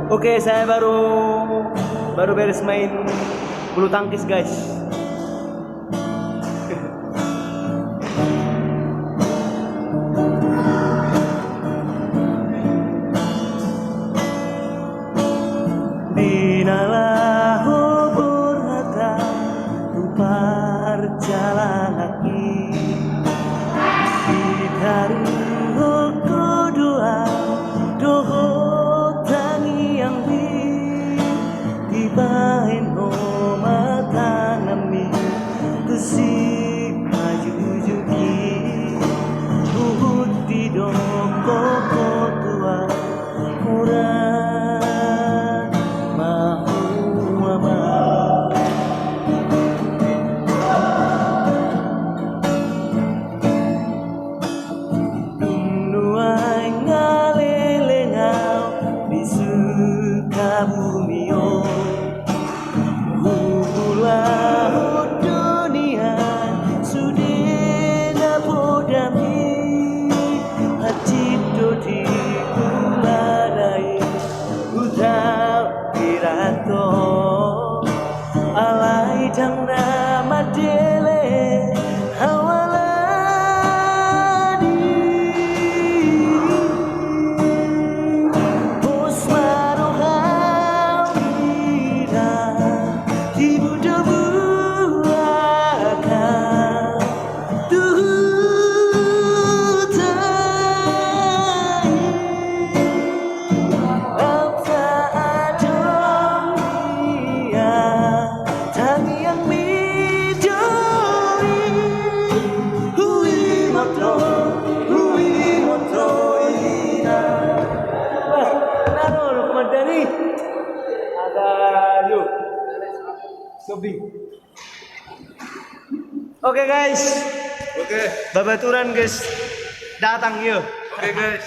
Oke, saya baru beres main bulu tangkis, guys. Binalah hubur hata perjalanan Itaru kedua doho tani yang di bahin oma tanami kusik maju juki uhud di doko tua kurang mahu apa nuai ngalelengau di Sukabumi Laut dunia sudah podami hati di buladai utau pirato alai jang nama dele hawaladi bos marohau ida di Oke guys, babaturan guys, datang yuk. Oke guys.